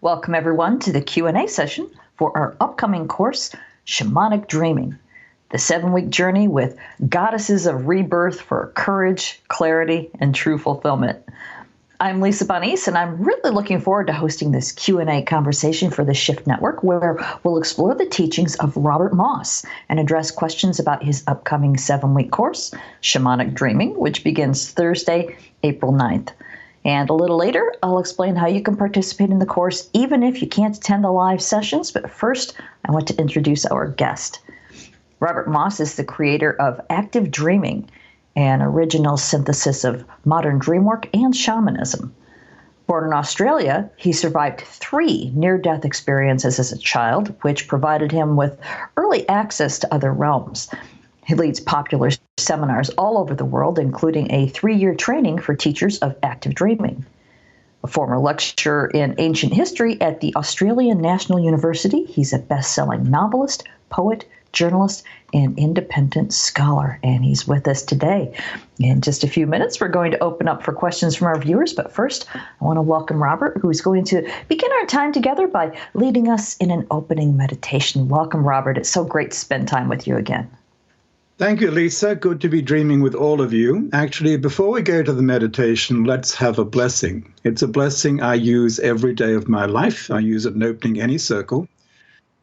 Welcome everyone to the Q&A session for our upcoming course, Shamanic Dreaming, the 7-week journey with Goddesses of Rebirth for courage, clarity, and true fulfillment. I'm Lisa Bonnice, and I'm really looking forward to hosting this Q&A conversation for the Shift Network, where we'll explore the teachings of Robert Moss and address questions about his upcoming 7-week course, Shamanic Dreaming, which begins Thursday, April 9th. And a little later, I'll explain how you can participate in the course even if you can't attend the live sessions. But first, I want to introduce our guest. Robert Moss is the creator of Active Dreaming, an original synthesis of modern dreamwork and shamanism. Born in Australia, he survived 3 near-death experiences as a child, which provided him with early access to other realms. He leads popular seminars all over the world, including a 3-year training for teachers of active dreaming. A former lecturer in ancient history at the Australian National University, he's a best-selling novelist, poet, journalist, and independent scholar, and he's with us today. In just a few minutes, we're going to open up for questions from our viewers, but first, I want to welcome Robert, who is going to begin our time together by leading us in an opening meditation. Welcome, Robert. It's so great to spend time with you again. Thank you, Lisa. Good to be dreaming with all of you. Actually, before we go to the meditation, let's have a blessing. It's a blessing I use every day of my life. I use it in opening any circle.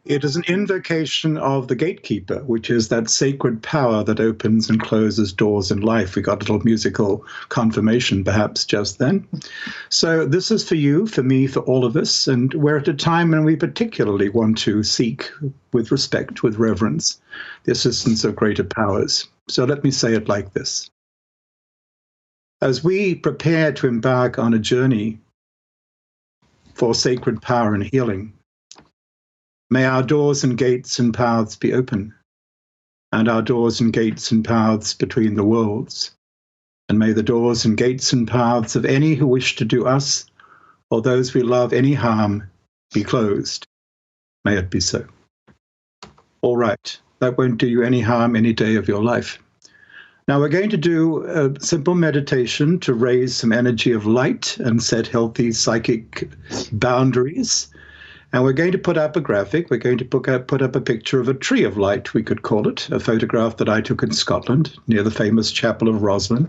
It is an invocation of the gatekeeper, which is that sacred power that opens and closes doors in life. We got a little musical confirmation perhaps just then. So this is for you, for me, for all of us. And we're at a time when we particularly want to seek with respect, with reverence, the assistance of greater powers. So let me say it like this. As we prepare to embark on a journey for sacred power and healing, may our doors and gates and paths be open, and our doors and gates and paths between the worlds. And may the doors and gates and paths of any who wish to do us or those we love any harm be closed. May it be so. All right, that won't do you any harm any day of your life. Now we're going to do a simple meditation to raise some energy of light and set healthy psychic boundaries. And we're going to put up a graphic. We're going to put up a picture of a tree of light, we could call it, a photograph that I took in Scotland near the famous Chapel of Roslin.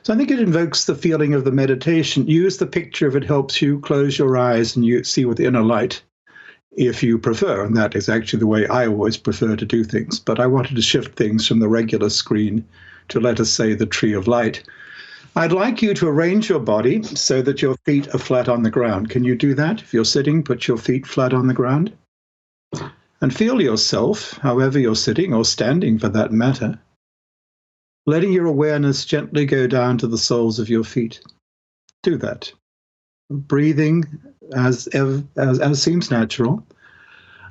So I think it invokes the feeling of the meditation. Use the picture if it helps you. Close your eyes and you see with inner light if you prefer. And that is actually the way I always prefer to do things. But I wanted to shift things from the regular screen to, let us say, the tree of light. I'd like you to arrange your body so that your feet are flat on the ground. Can you do that? If you're sitting, put your feet flat on the ground. And feel yourself, however you're sitting or standing for that matter, letting your awareness gently go down to the soles of your feet. Do that. Breathing as seems natural.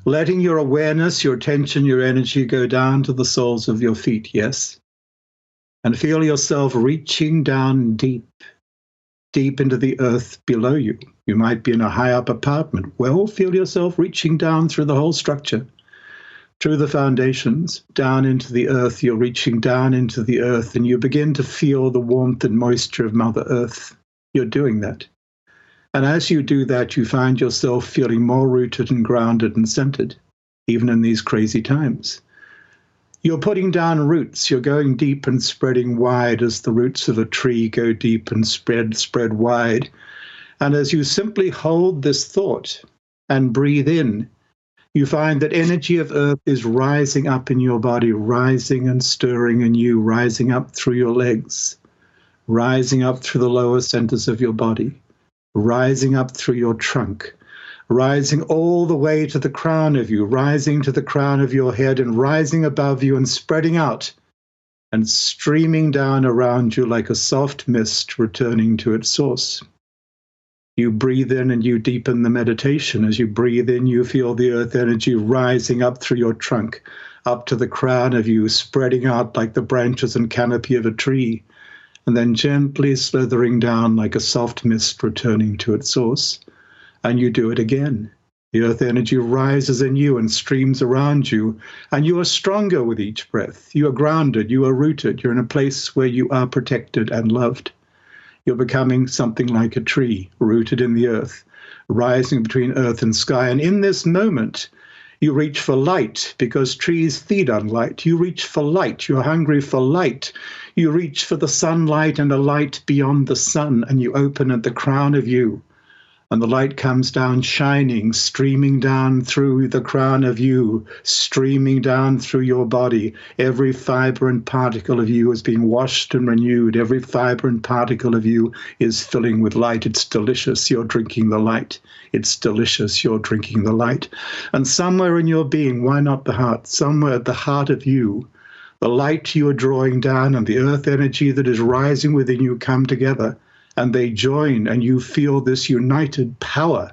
Letting your awareness, your attention, your energy go down to the soles of your feet, yes. And feel yourself reaching down deep, deep into the earth below you. You might be in a high-up apartment. Well, feel yourself reaching down through the whole structure, through the foundations, down into the earth. You're reaching down into the earth, and you begin to feel the warmth and moisture of Mother Earth. You're doing that. And as you do that, you find yourself feeling more rooted and grounded and centered, even in these crazy times. You're putting down roots. You're going deep and spreading wide as the roots of a tree go deep and spread wide. And as you simply hold this thought and breathe in, you find that energy of earth is rising up in your body, rising and stirring in you, rising up through your legs, rising up through the lower centers of your body, rising up through your trunk, rising all the way to the crown of you, rising to the crown of your head and rising above you and spreading out and streaming down around you like a soft mist returning to its source. You breathe in and you deepen the meditation. As you breathe in, you feel the earth energy rising up through your trunk, up to the crown of you, spreading out like the branches and canopy of a tree, and then gently slithering down like a soft mist returning to its source. And you do it again. The earth energy rises in you and streams around you, and you are stronger with each breath. You are grounded, you are rooted, you're in a place where you are protected and loved. You're becoming something like a tree rooted in the earth, rising between earth and sky. And in this moment, you reach for light because trees feed on light. You reach for light. You're hungry for light. You reach for the sunlight and a light beyond the sun, and you open at the crown of you. And the light comes down shining, streaming down through the crown of you, streaming down through your body. Every fiber and particle of you is being washed and renewed. Every fiber and particle of you is filling with light. It's delicious. You're drinking the light. It's delicious. You're drinking the light. And somewhere in your being, why not the heart? Somewhere at the heart of you, the light you are drawing down and the earth energy that is rising within you come together. And they join, and you feel this united power,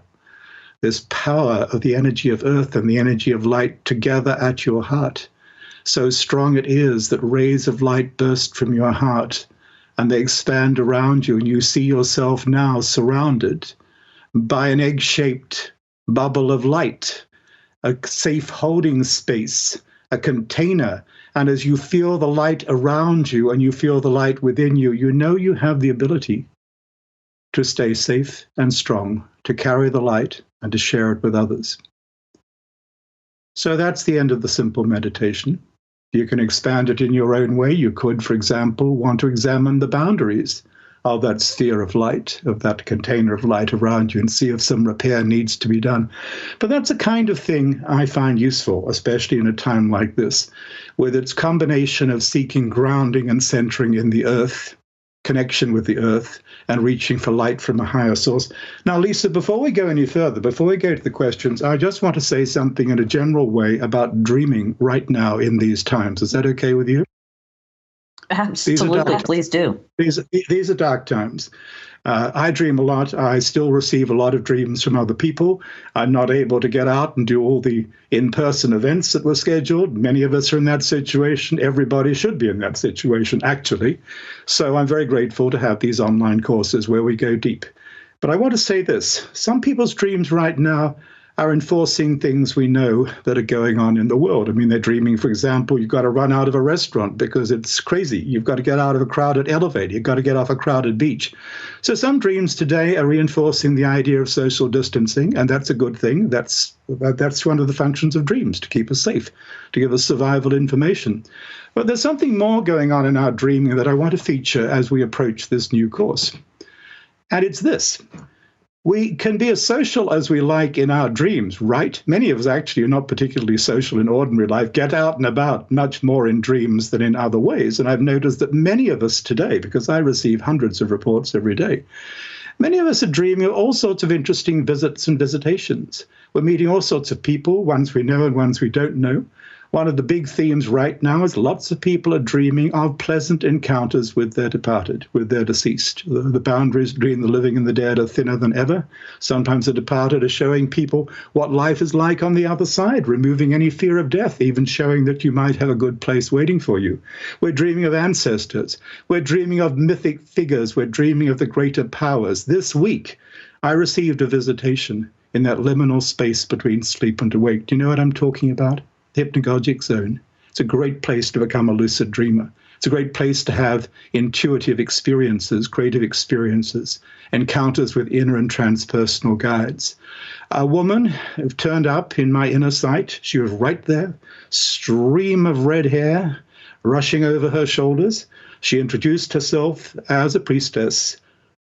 this power of the energy of earth and the energy of light together at your heart. So strong it is that rays of light burst from your heart, and they expand around you, and you see yourself now surrounded by an egg-shaped bubble of light, a safe holding space, a container. And as you feel the light around you and you feel the light within you, you know you have the ability to stay safe and strong, to carry the light and to share it with others. So that's the end of the simple meditation. You can expand it in your own way. You could, for example, want to examine the boundaries of that sphere of light, of that container of light around you, and see if some repair needs to be done. But that's a kind of thing I find useful, especially in a time like this, with its combination of seeking grounding and centering in the earth, connection with the earth, and reaching for light from a higher source. Now, Lisa, before we go any further, before we go to the questions, I just want to say something in a general way about dreaming right now in these times. Is that okay with you? Absolutely, please do. These are dark times. I dream a lot. I still receive a lot of dreams from other people. I'm not able to get out and do all the in-person events that were scheduled. Many of us are in that situation. Everybody should be in that situation, actually. So I'm very grateful to have these online courses where we go deep. But I want to say this. Some people's dreams right now are enforcing things we know that are going on in the world. I mean, they're dreaming, for example, you've got to run out of a restaurant because it's crazy. You've got to get out of a crowded elevator. You've got to get off a crowded beach. So some dreams today are reinforcing the idea of social distancing, and that's a good thing. That's one of the functions of dreams, to keep us safe, to give us survival information. But there's something more going on in our dreaming that I want to feature as we approach this new course. And it's this. We can be as social as we like in our dreams, right? Many of us actually are not particularly social in ordinary life, get out and about much more in dreams than in other ways. And I've noticed that many of us today, because I receive hundreds of reports every day, many of us are dreaming of all sorts of interesting visits and visitations. We're meeting all sorts of people, ones we know and ones we don't know. One of the big themes right now is lots of people are dreaming of pleasant encounters with their departed, with their deceased. The boundaries between the living and the dead are thinner than ever. Sometimes the departed are showing people what life is like on the other side, removing any fear of death, even showing that you might have a good place waiting for you. We're dreaming of ancestors. We're dreaming of mythic figures. We're dreaming of the greater powers. This week, I received a visitation in that liminal space between sleep and awake. Do you know what I'm talking about? The hypnagogic zone. It's a great place to become a lucid dreamer. It's a great place to have intuitive experiences, creative experiences, encounters with inner and transpersonal guides. A woman turned up in my inner sight. She was right there, stream of red hair rushing over her shoulders. She introduced herself as a priestess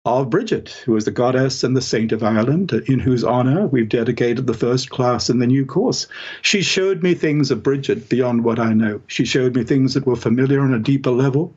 of Bridget, who is the goddess and the saint of Ireland, in whose honor we've dedicated the first class in the new course. She showed me things of Bridget beyond what I know. She showed me things that were familiar on a deeper level.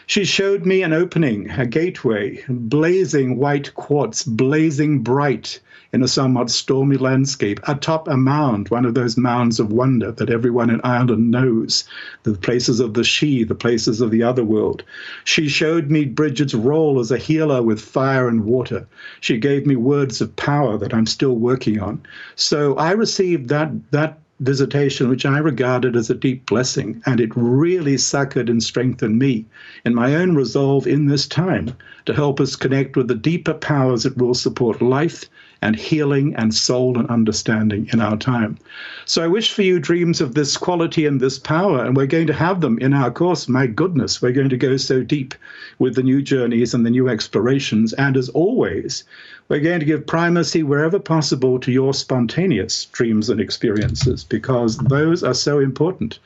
She showed me an opening, a gateway, blazing white quartz, blazing bright in a somewhat stormy landscape, atop a mound, one of those mounds of wonder that everyone in Ireland knows, the places of the she, the places of the other world. She showed me Bridget's role as a healer with fire and water. She gave me words of power that I'm still working on. So I received that visitation, which I regarded as a deep blessing, and it really succored and strengthened me in my own resolve in this time to help us connect with the deeper powers that will support life and healing and soul and understanding in our time. So I wish for you dreams of this quality and this power, and we're going to have them in our course. My goodness, we're going to go so deep with the new journeys and the new explorations. And as always, we're going to give primacy wherever possible to your spontaneous dreams and experiences, because those are so important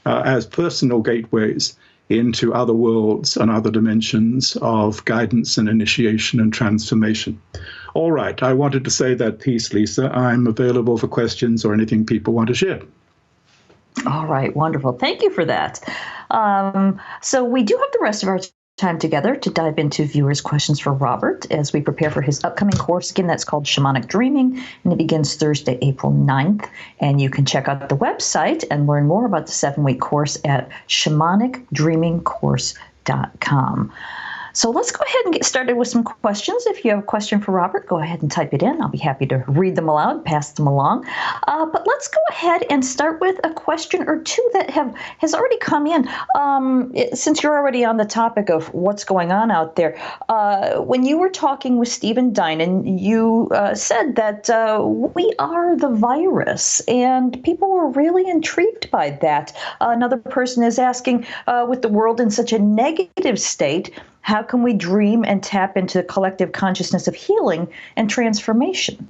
as personal gateways into other worlds and other dimensions of guidance and initiation and transformation. All right, I wanted to say that piece, Lisa. I'm available for questions or anything people want to share. All right, wonderful. Thank you for that. So we do have the rest of our time together to dive into viewers' questions for Robert as we prepare for his upcoming course. Again, that's called Shamanic Dreaming, and it begins Thursday, April 9th. And you can check out the website and learn more about the 7-week course at shamanicdreamingcourse.com. So let's go ahead and get started with some questions. If you have a question for Robert, go ahead and type it in. I'll be happy to read them aloud, pass them along. But let's go ahead and start with a question or two that has already come in. Since you're already on the topic of what's going on out there, when you were talking with Stephen Dinan, you said that we are the virus, and people were really intrigued by that. Another person is asking, with the world in such a negative state, how can we dream and tap into the collective consciousness of healing and transformation?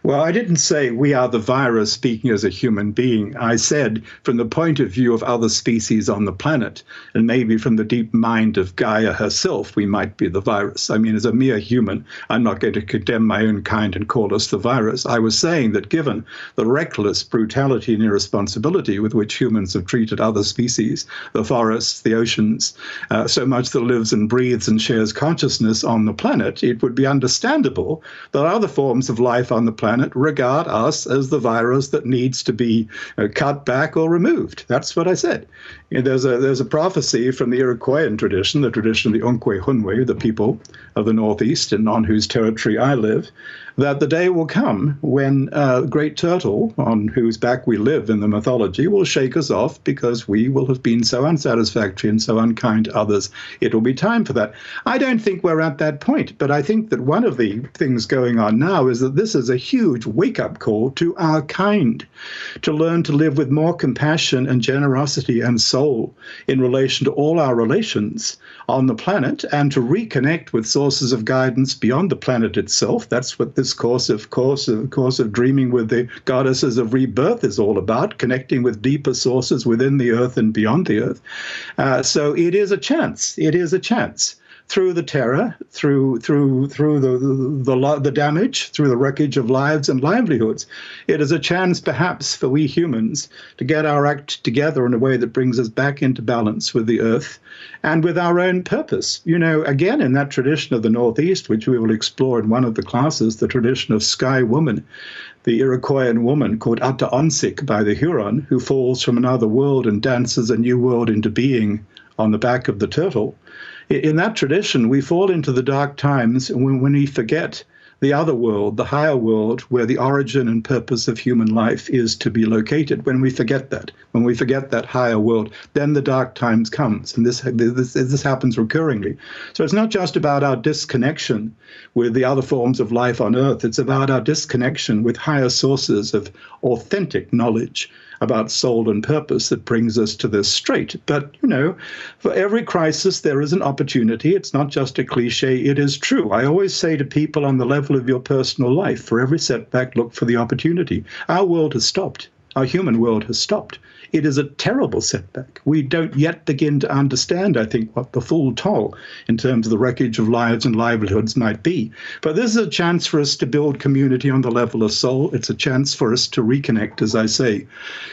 Well, I didn't say we are the virus speaking as a human being. I said from the point of view of other species on the planet, and maybe from the deep mind of Gaia herself, we might be the virus. I mean, as a mere human, I'm not going to condemn my own kind and call us the virus. I was saying that given the reckless brutality and irresponsibility with which humans have treated other species, the forests, the oceans, so much that lives and breathes and shares consciousness on the planet, it would be understandable that other forms of life on the planet regard us as the virus that needs to be cut back or removed. That's what I said. You know, there's a prophecy from the Iroquoian tradition, the tradition of the Onkwe-Hunwe, the people of the Northeast and on whose territory I live, that the day will come when a great turtle, on whose back we live in the mythology, will shake us off because we will have been so unsatisfactory and so unkind to others. It will be time for that. I don't think we're at that point, but I think that one of the things going on now is that this is a huge wake-up call to our kind, to learn to live with more compassion and generosity and soul in relation to all our relations on the planet, and to reconnect with sources of guidance beyond the planet itself. That's what this course of dreaming with the Goddesses of Rebirth is all about, connecting with deeper sources within the earth and beyond the earth. So it is a chance. It is a chance. Through the terror, through the damage, through the wreckage of lives and livelihoods. It is a chance, perhaps, for we humans to get our act together in a way that brings us back into balance with the earth and with our own purpose. You know, again, in that tradition of the Northeast, which we will explore in one of the classes, the tradition of Sky Woman, the Iroquoian woman called Ata-Onsik by the Huron, who falls from another world and dances a new world into being on the back of the turtle. In that tradition, we fall into the dark times when we forget the other world, the higher world, where the origin and purpose of human life is to be located. When we forget that higher world, then the dark times comes, and this happens recurringly. So it's not just about our disconnection with the other forms of life on Earth. It's about our disconnection with higher sources of authentic knowledge about soul and purpose that brings us to this strait. But, you know, for every crisis, there is an opportunity. It's not just a cliche. It is true. I always say to people on the level of your personal life, for every setback, look for the opportunity. Our world has stopped. Our human world has stopped. It is a terrible setback. We don't yet begin to understand, I think, what the full toll in terms of the wreckage of lives and livelihoods might be. But this is a chance for us to build community on the level of soul. It's a chance for us to reconnect, as I say,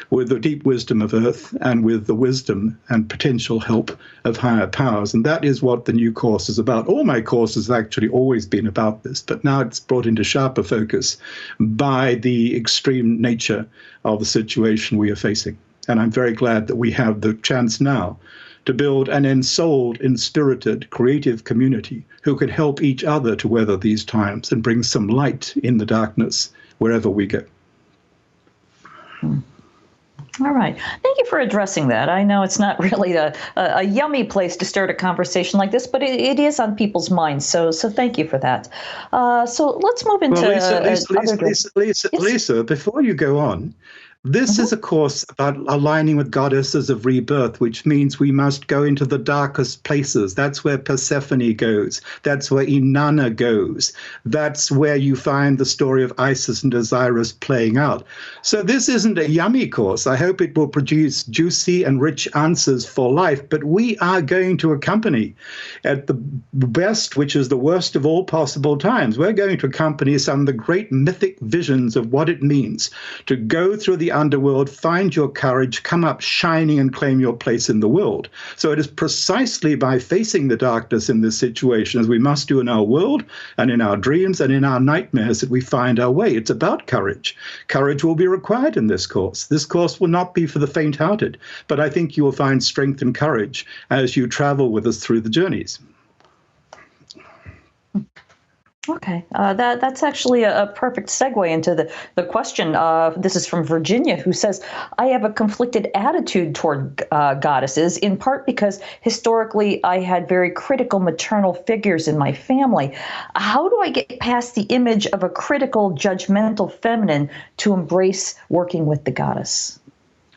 with the deep wisdom of Earth and with the wisdom and potential help of higher powers. And that is what the new course is about. All my courses have actually always been about this, but now it's brought into sharper focus by the extreme nature of the situation we are facing. And I'm very glad that we have the chance now to build an ensouled, inspirited, creative community who can help each other to weather these times and bring some light in the darkness wherever we go. All right. Thank you for addressing that. I know it's not really a yummy place to start a conversation like this, but it is on people's minds. So thank you for that. So let's move into Lisa, before you go on, this is a course about aligning with goddesses of rebirth, which means we must go into the darkest places. That's where Persephone goes. That's where Inanna goes. That's where you find the story of Isis and Osiris playing out. So this isn't a yummy course. I hope it will produce juicy and rich answers for life, but we are going to accompany at the best, which is the worst of all possible times. We're going to accompany some of the great mythic visions of what it means to go through the underworld, find your courage, come up shining and claim your place in the world. So it is precisely by facing the darkness in this situation, as we must do in our world and in our dreams and in our nightmares, that we find our way. It's about courage. Courage will be required in this course. This course will not be for the faint-hearted, but I think you will find strength and courage as you travel with us through the journeys. Okay, that's actually a perfect segue into the question. This is from Virginia, who says, I have a conflicted attitude toward goddesses, in part because historically I had very critical maternal figures in my family. How do I get past the image of a critical, judgmental feminine to embrace working with the goddess?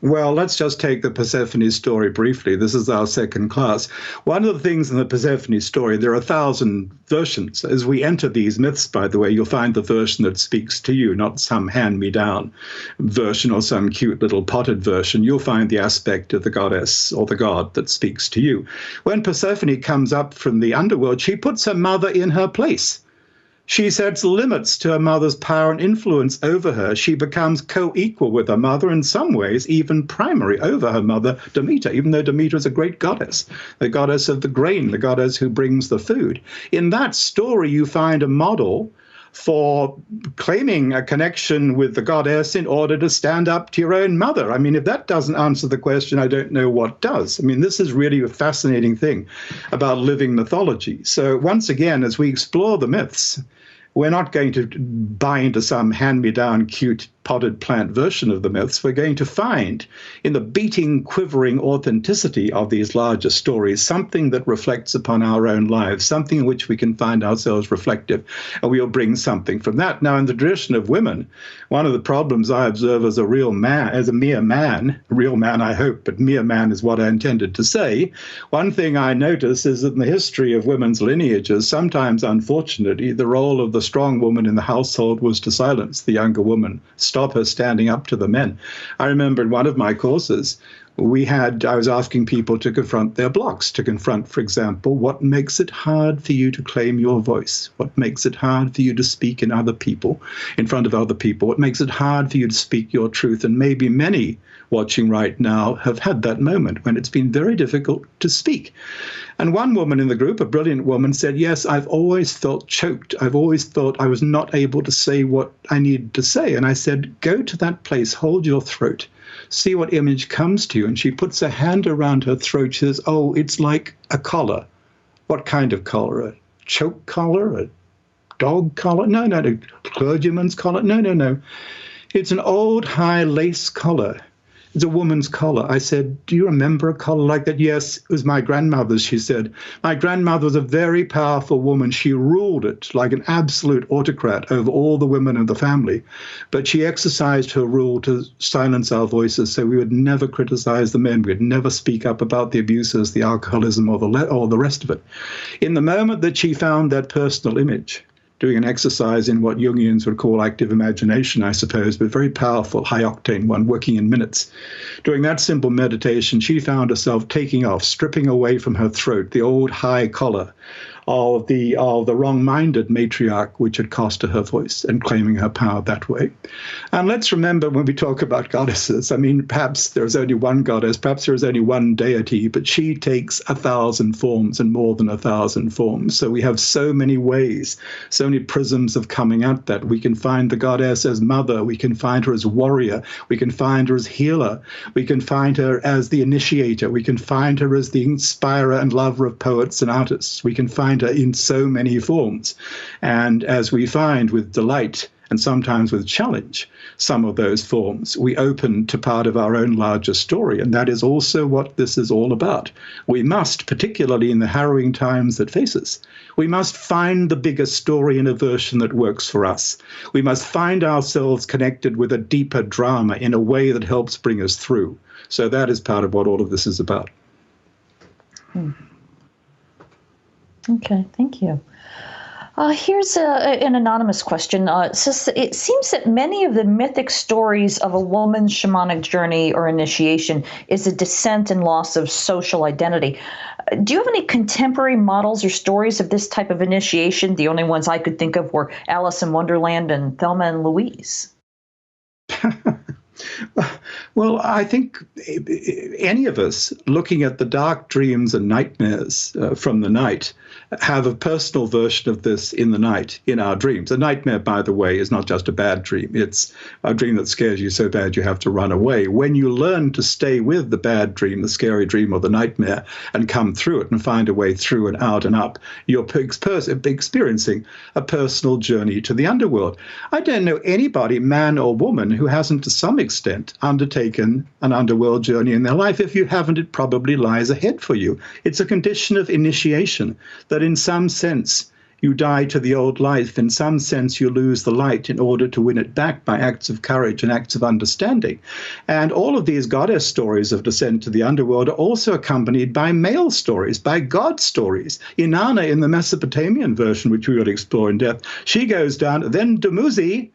Well, let's just take the Persephone story briefly. This is our second class. One of the things in the Persephone story, there are 1,000 versions. As we enter these myths, by the way, you'll find the version that speaks to you, not some hand-me-down version or some cute little potted version. You'll find the aspect of the goddess or the god that speaks to you. When Persephone comes up from the underworld, she puts her mother in her place. She sets limits to her mother's power and influence over her. She becomes co-equal with her mother, in some ways even primary over her mother, Demeter, even though Demeter is a great goddess, the goddess of the grain, the goddess who brings the food. In that story, you find a model for claiming a connection with the goddess in order to stand up to your own mother. I mean, if that doesn't answer the question, I don't know what does. I mean, this is really a fascinating thing about living mythology. So once again, as we explore the myths, we're not going to buy into some hand-me-down cute potted plant version of the myths. We're going to find in the beating, quivering authenticity of these larger stories something that reflects upon our own lives, something in which we can find ourselves reflective, and we'll bring something from that. Now, in the tradition of women, one of the problems I observe as a mere man, I hope, but mere man is what I intended to say. One thing I notice is that in the history of women's lineages, sometimes, unfortunately, the role of the strong woman in the household was to silence the younger woman, stop her standing up to the men. I remember in one of my courses, I was asking people to confront their blocks, to confront, for example, what makes it hard for you to claim your voice? What makes it hard for you to speak in front of other people? What makes it hard for you to speak your truth? And maybe many watching right now have had that moment when it's been very difficult to speak. And one woman in the group, a brilliant woman, said, yes, I've always felt choked. I've always thought I was not able to say what I needed to say. And I said, go to that place, hold your throat, see what image comes to you. And she puts her hand around her throat. She says, oh, it's like a collar. What kind of collar? A choke collar? A dog collar? No. A clergyman's collar? No. It's an old high lace collar. It's a woman's collar. I said, do you remember a collar like that? Yes, it was my grandmother's, she said. My grandmother was a very powerful woman. She ruled it like an absolute autocrat over all the women of the family. But she exercised her rule to silence our voices, so we would never criticize the men. We would never speak up about the abuses, the alcoholism, or the rest of it. In the moment that she found that personal image, doing an exercise in what Jungians would call active imagination, I suppose, but very powerful, high-octane one, working in minutes. Doing that simple meditation, she found herself taking off, stripping away from her throat the old high collar of the wrong-minded matriarch, which had cost her voice, and claiming her power that way. And let's remember when we talk about goddesses, I mean, perhaps there's only one goddess, perhaps there is only one deity, but she takes 1,000 forms and more than 1,000 forms. So we have so many ways, so many prisms of coming at that. We can find the goddess as mother, we can find her as warrior, we can find her as healer, we can find her as the initiator, we can find her as the inspirer and lover of poets and artists, we can find her in so many forms. And as we find with delight and sometimes with challenge some of those forms, we open to part of our own larger story. And that is also what this is all about. We must, particularly in the harrowing times that face us, we must find the bigger story in a version that works for us. We must find ourselves connected with a deeper drama in a way that helps bring us through. So that is part of what all of this is about. Okay, thank you. Here's an anonymous question. It says, it seems that many of the mythic stories of a woman's shamanic journey or initiation is a descent and loss of social identity. Do you have any contemporary models or stories of this type of initiation? The only ones I could think of were Alice in Wonderland and Thelma and Louise. Well, I think any of us looking at the dark dreams and nightmares from the night have a personal version of this in the night, in our dreams. A nightmare, by the way, is not just a bad dream. It's a dream that scares you so bad you have to run away. When you learn to stay with the bad dream, the scary dream, or the nightmare, and come through it and find a way through and out and up, you're experiencing a personal journey to the underworld. I don't know anybody, man or woman, who hasn't to some extent undertaken an underworld journey in their life. If you haven't, it probably lies ahead for you. It's a condition of initiation that in some sense you die to the old life. In some sense you lose the light in order to win it back by acts of courage and acts of understanding. And all of these goddess stories of descent to the underworld are also accompanied by male stories, by god stories. Inanna, in the Mesopotamian version, which we will explore in depth, she goes down, then Dumuzi,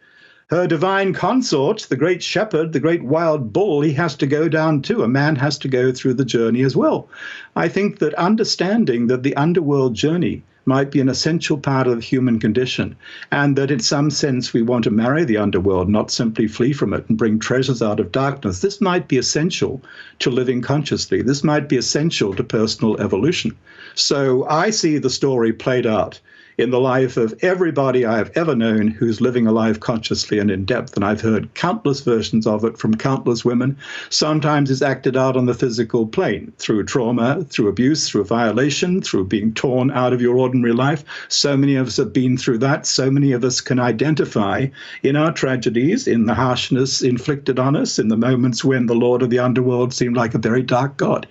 her divine consort, the great shepherd, the great wild bull, he has to go down too. A man has to go through the journey as well. I think that understanding that the underworld journey might be an essential part of the human condition, and that in some sense we want to marry the underworld, not simply flee from it and bring treasures out of darkness. This might be essential to living consciously. This might be essential to personal evolution. So I see the story played out in the life of everybody I have ever known who's living a life consciously and in depth. And I've heard countless versions of it from countless women. Sometimes it's acted out on the physical plane through trauma, through abuse, through violation, through being torn out of your ordinary life. So many of us have been through that. So many of us can identify in our tragedies, in the harshness inflicted on us, in the moments when the Lord of the underworld seemed like a very dark God.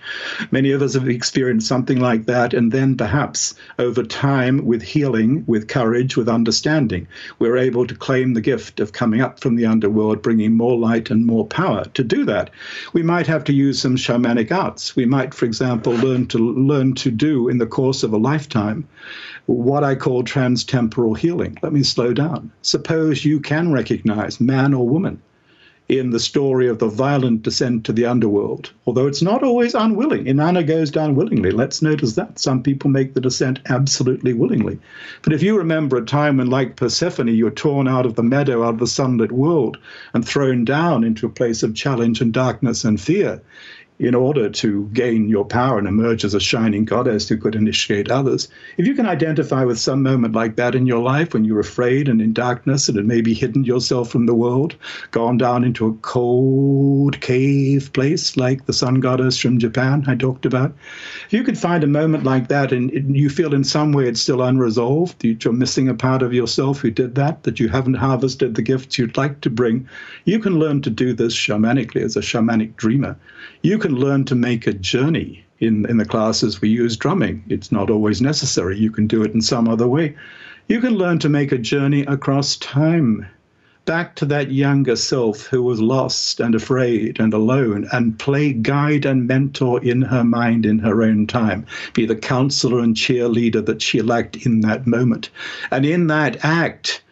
Many of us have experienced something like that. And then perhaps over time, with healing, with courage, with understanding, we're able to claim the gift of coming up from the underworld, bringing more light and more power. To do that, we might have to use some shamanic arts. We might, for example, learn to do in the course of a lifetime what I call transtemporal healing. Let me slow down. Suppose you can recognize, man or woman, in the story of the violent descent to the underworld, although it's not always unwilling. Inanna goes down willingly. Let's notice that. Some people make the descent absolutely willingly. But if you remember a time when, like Persephone, you're torn out of the meadow, out of the sunlit world, and thrown down into a place of challenge and darkness and fear, in order to gain your power and emerge as a shining goddess who could initiate others. If you can identify with some moment like that in your life when you're afraid and in darkness and had maybe hidden yourself from the world, gone down into a cold cave place like the sun goddess from Japan I talked about, if you could find a moment like that and you feel in some way it's still unresolved, that you're missing a part of yourself who did that you haven't harvested the gifts you'd like to bring, you can learn to do this shamanically as a shamanic dreamer. You can learn to make a journey. In the classes we use drumming. It's not always necessary. You can do it in some other way. You can learn to make a journey across time, back to that younger self who was lost and afraid and alone, and play guide and mentor in her mind in her own time. Be the counselor and cheerleader that she lacked in that moment. And in that act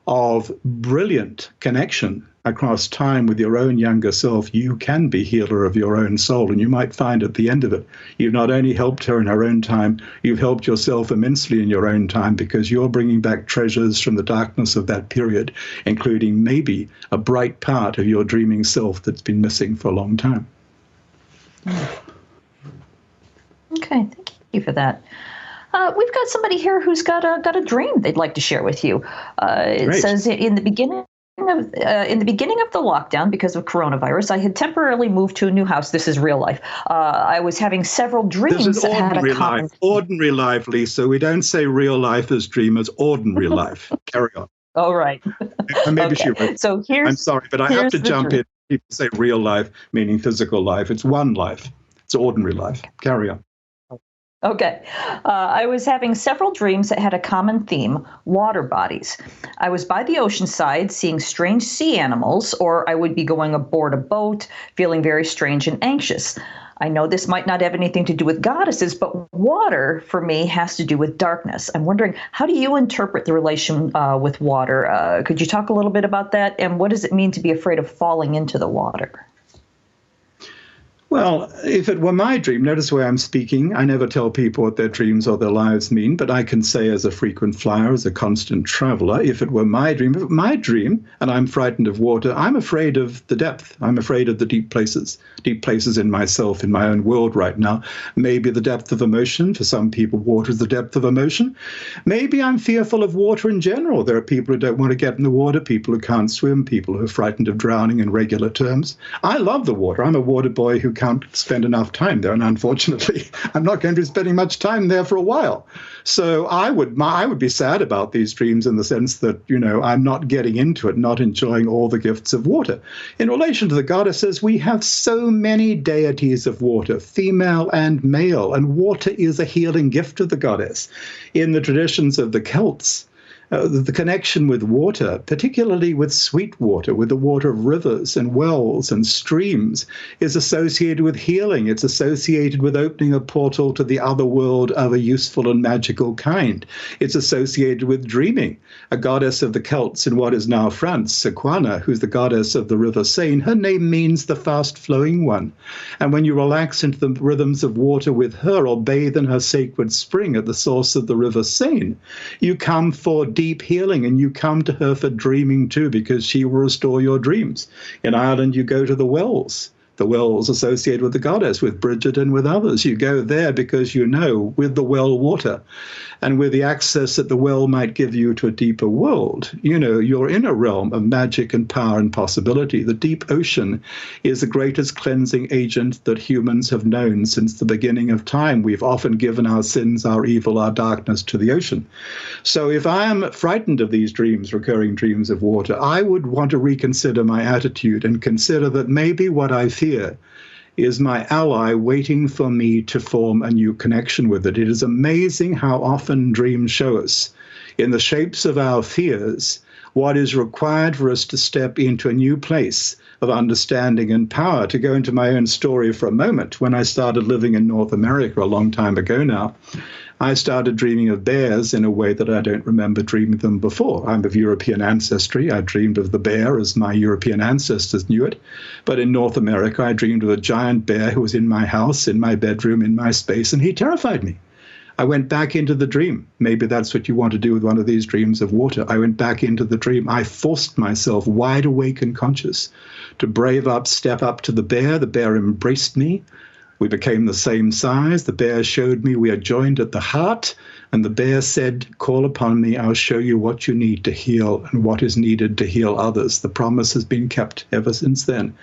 of brilliant connection across time with your own younger self, you can be healer of your own soul. And you might find at the end of it, you've not only helped her in her own time, you've helped yourself immensely in your own time, because you're bringing back treasures from the darkness of that period, including maybe a bright part of your dreaming self that's been missing for a long time. Okay, thank you for that. We've got somebody here who's got a dream they'd like to share with you. It says, in the beginning of the lockdown, because of coronavirus, I had temporarily moved to a new house. This is real life. I was having several dreams this is that had a common... Ordinary life, Lisa. We don't say real life as dreamers. Ordinary life. Carry on. Oh, right. And maybe Okay. she wrote. So I'm sorry, but I have to jump dream. in. People say real life, meaning physical life. It's one life. It's ordinary life. Carry on. Okay. I was having several dreams that had a common theme, water bodies. I was by the ocean side seeing strange sea animals, or I would be going aboard a boat, feeling very strange and anxious. I know this might not have anything to do with goddesses, but water for me has to do with darkness. I'm wondering, how do you interpret the relation with water? Could you talk a little bit about that? And what does it mean to be afraid of falling into the water? Well, if it were my dream, notice where I'm speaking. I never tell people what their dreams or their lives mean, but I can say as a frequent flyer, as a constant traveler, if it were my dream, and I'm frightened of water, I'm afraid of the depth. I'm afraid of the deep places in myself, in my own world right now. Maybe the depth of emotion. For some people, water is the depth of emotion. Maybe I'm fearful of water in general. There are people who don't want to get in the water, people who can't swim, people who are frightened of drowning in regular terms. I love the water. I'm a water boy who can't spend enough time there, and unfortunately, I'm not going to be spending much time there for a while. So I would be sad about these dreams in the sense that, I'm not getting into it, not enjoying all the gifts of water. In relation to the goddesses, we have so many deities of water, female and male, and water is a healing gift of the goddess. In the traditions of the Celts, the connection with water, particularly with sweet water, with the water of rivers and wells and streams, is associated with healing. It's associated with opening a portal to the other world of a useful and magical kind. It's associated with dreaming. A goddess of the Celts in what is now France, Sequana, who's the goddess of the river Seine, her name means the fast-flowing one. And when you relax into the rhythms of water with her or bathe in her sacred spring at the source of the river Seine, you come for deep healing, and you come to her for dreaming too, because she will restore your dreams. In Ireland, you go to the wells associated with the goddess, with Bridget and with others. You go there because with the well water and with the access that the well might give you to a deeper world, you're in a realm of magic and power and possibility. The deep ocean is the greatest cleansing agent that humans have known since the beginning of time. We've often given our sins, our evil, our darkness to the ocean. So if I am frightened of these dreams, recurring dreams of water, I would want to reconsider my attitude and consider that maybe what I fear is my ally waiting for me to form a new connection with it. It is amazing how often dreams show us, in the shapes of our fears, what is required for us to step into a new place of understanding and power. To go into my own story for a moment, when I started living in North America a long time ago now, I started dreaming of bears in a way that I don't remember dreaming them before. I'm of European ancestry. I dreamed of the bear as my European ancestors knew it. But in North America, I dreamed of a giant bear who was in my house, in my bedroom, in my space, and he terrified me. I went back into the dream. Maybe that's what you want to do with one of these dreams of water. I went back into the dream. I forced myself, wide awake and conscious, to brave up, step up to the bear. The bear embraced me. We became the same size. The bear showed me we are joined at the heart. And the bear said, call upon me. I'll show you what you need to heal and what is needed to heal others. The promise has been kept ever since then.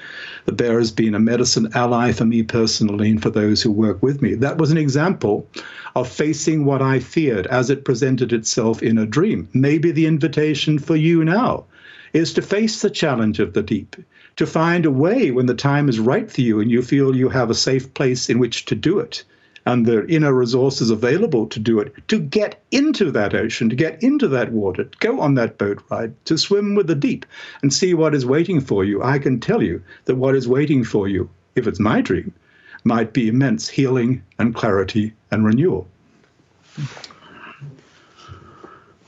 The bear has been a medicine ally for me personally and for those who work with me. That was an example of facing what I feared as it presented itself in a dream. Maybe the invitation for you now is to face the challenge of the deep, to find a way when the time is right for you and you feel you have a safe place in which to do it and the inner resources available to do it, to get into that ocean, to get into that water, to go on that boat ride, to swim with the deep and see what is waiting for you. I can tell you that what is waiting for you, if it's my dream, might be immense healing and clarity and renewal.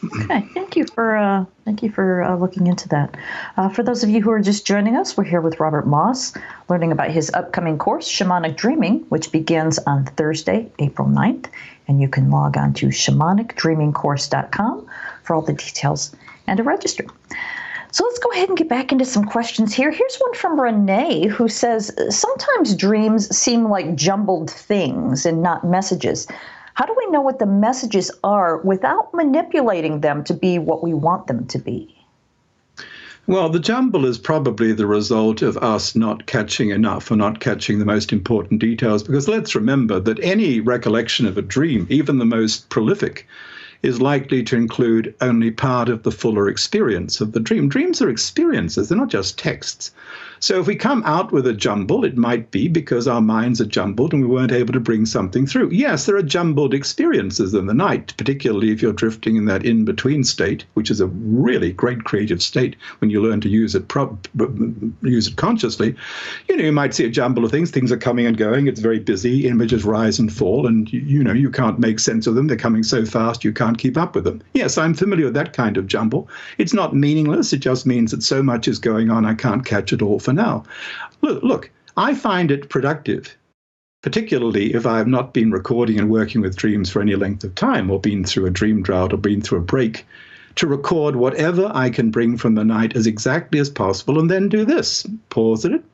Okay, thank you for looking into that. For those of you who are just joining us, we're here with Robert Moss, learning about his upcoming course, Shamanic Dreaming, which begins on Thursday, April 9th, and you can log on to shamanicdreamingcourse.com for all the details and to register. So let's go ahead and get back into some questions here. Here's one from Renee, who says, sometimes dreams seem like jumbled things and not messages. How do we know what the messages are without manipulating them to be what we want them to be? Well, the jumble is probably the result of us not catching enough or not catching the most important details, because let's remember that any recollection of a dream, even the most prolific, is likely to include only part of the fuller experience of the dream. Dreams are experiences, they're not just texts. So if we come out with a jumble, it might be because our minds are jumbled and we weren't able to bring something through. Yes, there are jumbled experiences in the night, particularly if you're drifting in that in-between state, which is a really great creative state when you learn to use it consciously. You might see a jumble of things. Things are coming and going. It's very busy. Images rise and fall, and you can't make sense of them. They're coming so fast you can't keep up with them. Yes, I'm familiar with that kind of jumble. It's not meaningless. It just means that so much is going on I can't catch it all for now. Look, I find it productive, particularly if I have not been recording and working with dreams for any length of time, or been through a dream drought, or been through a break, to record whatever I can bring from the night as exactly as possible, and then do this. Pause it,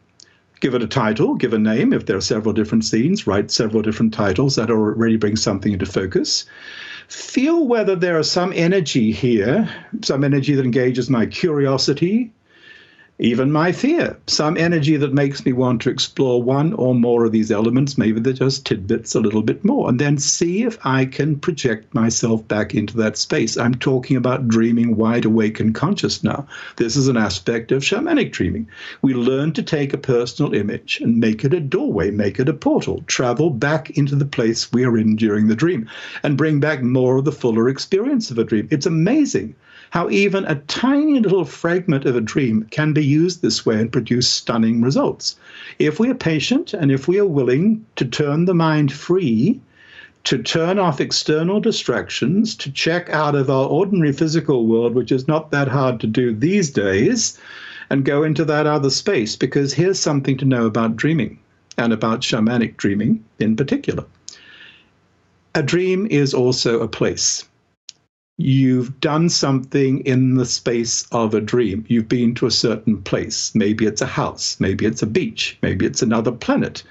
give it a title, give a name. If there are several different scenes, write several different titles. That already brings something into focus. Feel whether there is some energy here, some energy that engages my curiosity, even my fear, some energy that makes me want to explore one or more of these elements. Maybe they're just tidbits a little bit more, and then see if I can project myself back into that space. I'm talking about dreaming wide awake and conscious now. This is an aspect of shamanic dreaming. We learn to take a personal image and make it a doorway, make it a portal, travel back into the place we are in during the dream, and bring back more of the fuller experience of a dream. It's amazing how even a tiny little fragment of a dream can be used this way and produce stunning results. If we are patient and if we are willing to turn the mind free, to turn off external distractions, to check out of our ordinary physical world, which is not that hard to do these days, and go into that other space, because here's something to know about dreaming, and about shamanic dreaming in particular. A dream is also a place. You've done something in the space of a dream. You've been to a certain place. Maybe it's a house. Maybe it's a beach. Maybe it's another planet.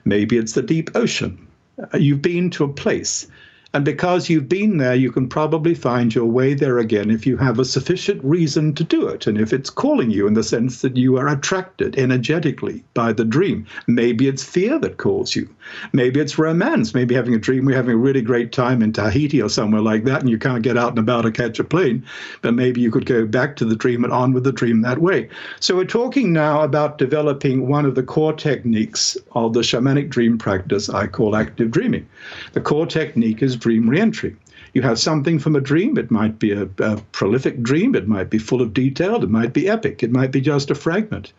Maybe it's the deep ocean. You've been to a place. And because you've been there, you can probably find your way there again if you have a sufficient reason to do it. And if it's calling you in the sense that you are attracted energetically by the dream. Maybe it's fear that calls you. Maybe it's romance. Maybe having a dream, we're having a really great time in Tahiti or somewhere like that, and you can't get out and about or catch a plane. But maybe you could go back to the dream and on with the dream that way. So we're talking now about developing one of the core techniques of the shamanic dream practice I call active dreaming. The core technique is dream reentry. You have something from a dream. It might be a prolific dream. It might be full of detail. It might be epic. It might be just a fragment.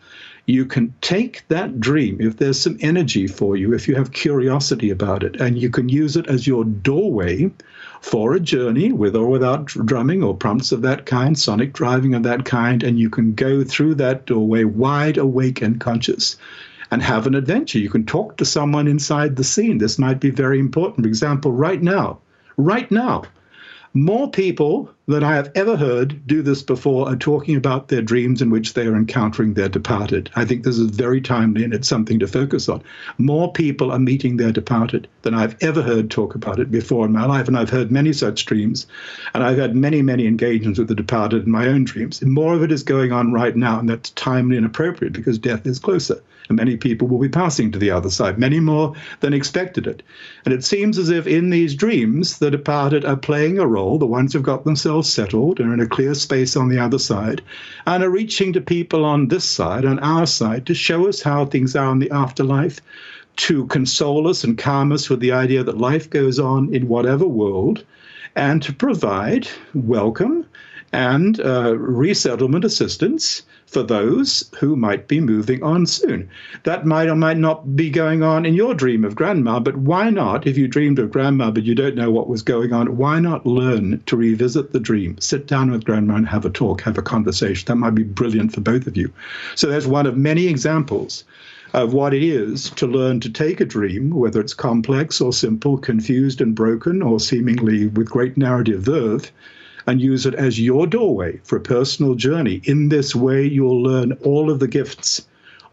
You can take that dream, if there's some energy for you, if you have curiosity about it, and you can use it as your doorway for a journey with or without drumming or prompts of that kind, sonic driving of that kind, and you can go through that doorway wide awake and conscious and have an adventure. You can talk to someone inside the scene. This might be very important. For example, right now, more people than I have ever heard do this before are talking about their dreams in which they are encountering their departed. I think this is very timely, and it's something to focus on. More people are meeting their departed than I've ever heard talk about it before in my life, and I've heard many such dreams, and I've had many, many engagements with the departed in my own dreams. And more of it is going on right now, and that's timely and appropriate because death is closer. And many people will be passing to the other side, many more than expected it. And it seems as if in these dreams, the departed are playing a role, the ones who've got themselves settled and are in a clear space on the other side, and are reaching to people on this side, on our side, to show us how things are in the afterlife, to console us and calm us with the idea that life goes on in whatever world, and to provide welcome and resettlement assistance for those who might be moving on soon. That might or might not be going on in your dream of grandma, but why not, if you dreamed of grandma but you don't know what was going on, why not learn to revisit the dream? Sit down with grandma and have a talk, have a conversation. That might be brilliant for both of you. So there's one of many examples of what it is to learn to take a dream, whether it's complex or simple, confused and broken, or seemingly with great narrative verve, and use it as your doorway for a personal journey. In this way, you'll learn all of the gifts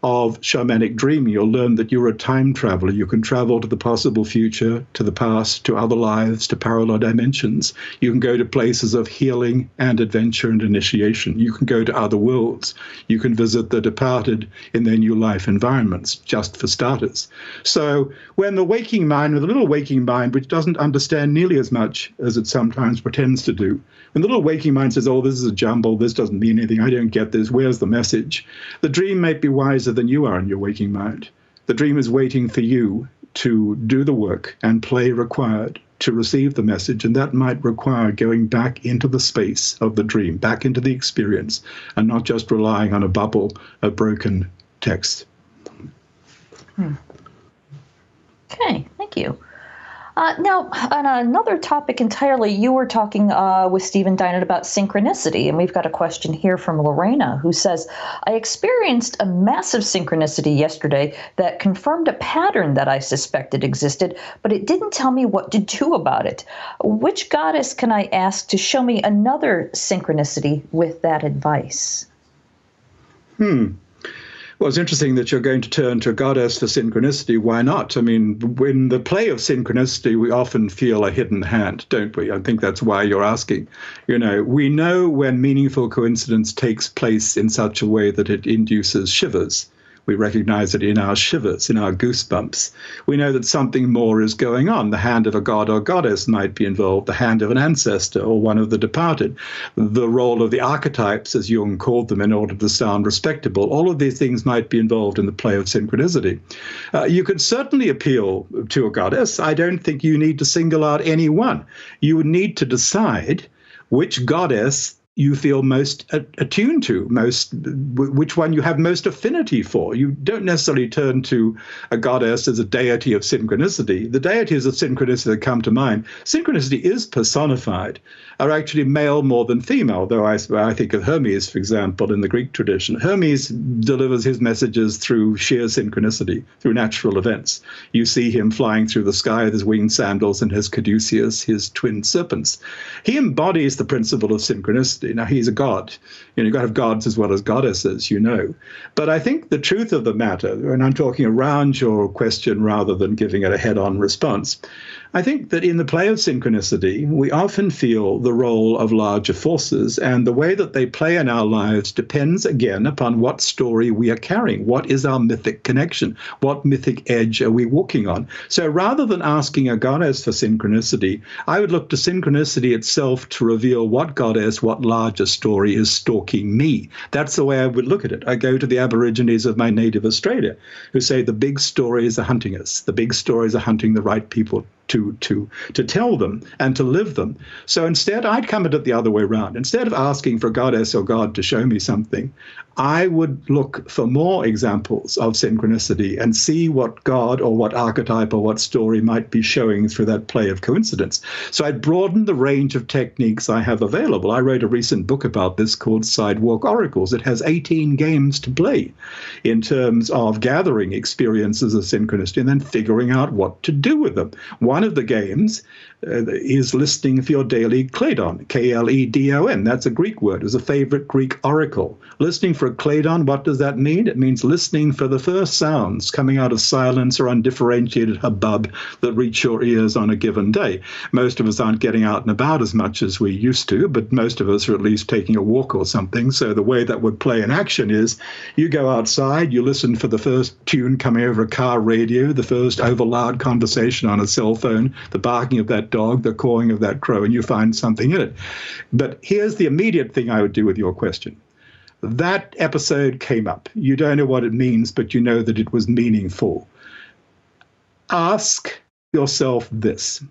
of shamanic dreaming, you'll learn that you're a time traveler. You can travel to the possible future, to the past, to other lives, to parallel dimensions. You can go to places of healing and adventure and initiation. You can go to other worlds. You can visit the departed in their new life environments, just for starters. So when the waking mind, with a little waking mind, which doesn't understand nearly as much as it sometimes pretends to do, when the little waking mind says, oh, this is a jumble, this doesn't mean anything, I don't get this, where's the message? The dream may be wiser than you are in your waking mind. The dream is waiting for you to do the work and play required to receive the message, and that might require going back into the space of the dream, back into the experience, and not just relying on a bubble of broken text. Okay, thank you. Now, on another topic entirely, you were talking with Stephen Dinant about synchronicity, and we've got a question here from Lorena, who says, I experienced a massive synchronicity yesterday that confirmed a pattern that I suspected existed, but it didn't tell me what to do about it. Which goddess can I ask to show me another synchronicity with that advice? Well, it's interesting that you're going to turn to a goddess for synchronicity. Why not? I mean, in the play of synchronicity, we often feel a hidden hand, don't we? I think that's why you're asking. You know, we know when meaningful coincidence takes place in such a way that it induces shivers. We recognize it in our shivers, in our goosebumps. We know that something more is going on. The hand of a god or goddess might be involved, the hand of an ancestor or one of the departed, the role of the archetypes, as Jung called them, in order to sound respectable. All of these things might be involved in the play of synchronicity. You could certainly appeal to a goddess. I don't think you need to single out any one. You would need to decide which goddess you feel most attuned to, which one you have most affinity for. You don't necessarily turn to a goddess as a deity of synchronicity. The deities of synchronicity that come to mind, synchronicity is personified, are actually male more than female, though I think of Hermes, for example, in the Greek tradition. Hermes delivers his messages through sheer synchronicity, through natural events. You see him flying through the sky with his winged sandals and his caduceus, his twin serpents. He embodies the principle of synchronicity. Now, he's a god. You've got to have gods as well as goddesses, you know. But I think the truth of the matter, and I'm talking around your question rather than giving it a head-on response, I think that in the play of synchronicity, we often feel the role of larger forces, and the way that they play in our lives depends, again, upon what story we are carrying. What is our mythic connection? What mythic edge are we walking on? So rather than asking a goddess for synchronicity, I would look to synchronicity itself to reveal what goddess, what larger story is stalking me. That's the way I would look at it. I go to the Aborigines of my native Australia, who say the big stories are hunting us. The big stories are hunting the right people to tell them and to live them. So instead, I'd come at it the other way around. Instead of asking for a goddess or god to show me something, I would look for more examples of synchronicity and see what god or what archetype or what story might be showing through that play of coincidence. So I'd broaden the range of techniques I have available. I wrote a recent book about this called Sidewalk Oracles. It has 18 games to play in terms of gathering experiences of synchronicity and then figuring out what to do with them. One of the games is listening for your daily Kledon, K-L-E-D-O-N. That's a Greek word. It's a favorite Greek oracle. Listening for a Kledon, what does that mean? It means listening for the first sounds coming out of silence or undifferentiated hubbub that reach your ears on a given day. Most of us aren't getting out and about as much as we used to, but most of us are at least taking a walk or something. So the way that would play in action is you go outside, you listen for the first tune coming over a car radio, the first overloud conversation on a cell phone, the barking of that dog, the cawing of that crow, and you find something in it. But here's the immediate thing I would do with your question. That episode came up. You don't know what it means, but you know that it was meaningful. Ask yourself this.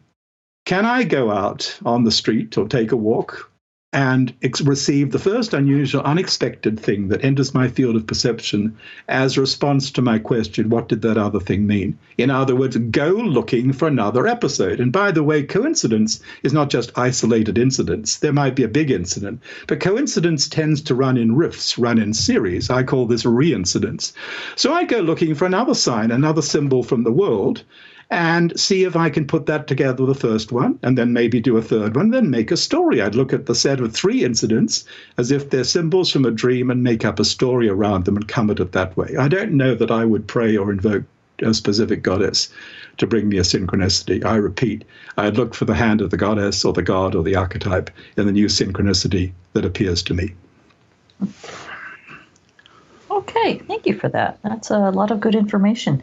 Can I go out on the street or take a walk and receive the first unusual, unexpected thing that enters my field of perception as a response to my question, what did that other thing mean? In other words, go looking for another episode. And by the way, coincidence is not just isolated incidents. There might be a big incident, but coincidence tends to run in rifts, run in series. I call this reincidence. So I go looking for another sign, another symbol from the world, and see if I can put that together with the first one, and then maybe do a third one, then make a story. I'd look at the set of 3 incidents as if they're symbols from a dream and make up a story around them and come at it that way. I don't know that I would pray or invoke a specific goddess to bring me a synchronicity. I repeat, I'd look for the hand of the goddess or the god or the archetype in the new synchronicity that appears to me. Okay, thank you for that. That's a lot of good information.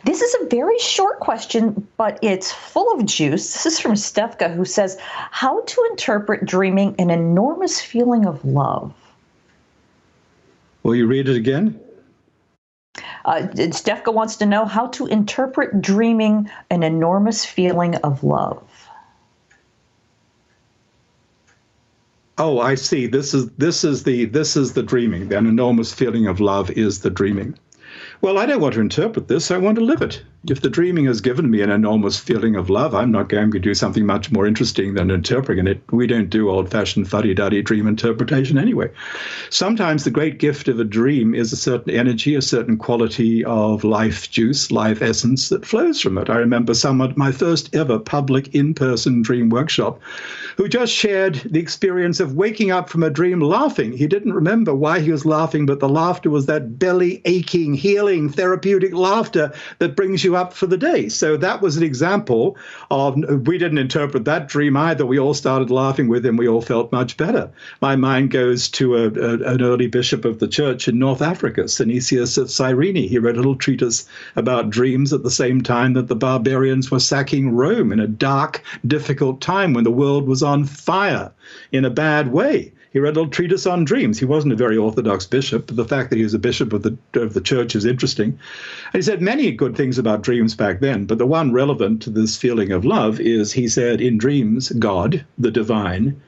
This is a very short question, but it's full of juice. This is from Stefka, who says, how to interpret dreaming an enormous feeling of love? Will you read it again? Stefka wants to know how to interpret dreaming an enormous feeling of love. Oh, I see. This is the dreaming. An enormous feeling of love is the dreaming. Well, I don't want to interpret this. I want to live it. If the dreaming has given me an enormous feeling of love, I'm not going to do something much more interesting than interpreting it. We don't do old-fashioned fuddy-duddy dream interpretation anyway. Sometimes the great gift of a dream is a certain energy, a certain quality of life juice, life essence that flows from it. I remember someone, my first ever public in-person dream workshop, who just shared the experience of waking up from a dream laughing. He didn't remember why he was laughing, but the laughter was that belly-aching, healing, therapeutic laughter that brings you up for the day. So that was an example of, we didn't interpret that dream either. We all started laughing with him. We all felt much better. My mind goes to an early bishop of the church in North Africa, Synchronicities of Cyrene. He wrote a little treatise about dreams at the same time that the barbarians were sacking Rome in a dark, difficult time when the world was on fire in a bad way. He read a little treatise on dreams. He wasn't a very orthodox bishop, but the fact that he was a bishop of the church is interesting. And he said many good things about dreams back then, but the one relevant to this feeling of love is, he said, in dreams, God, the divine,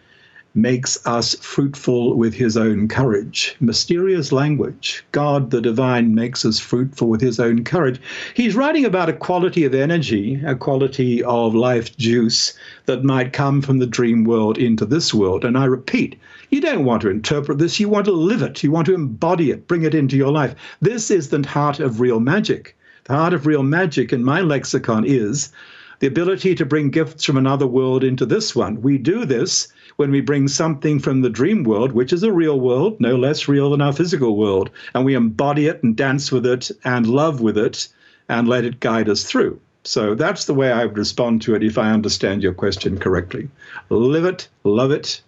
makes us fruitful with his own courage. Mysterious language. God, the divine, makes us fruitful with his own courage. He's writing about a quality of energy, a quality of life juice that might come from the dream world into this world. And I repeat, you don't want to interpret this. You want to live it. You want to embody it, bring it into your life. This is the heart of real magic. The heart of real magic in my lexicon is the ability to bring gifts from another world into this one. We do this when we bring something from the dream world, which is a real world, no less real than our physical world, and we embody it and dance with it and love with it and let it guide us through. So that's the way I would respond to it if I understand your question correctly. Live it, love it.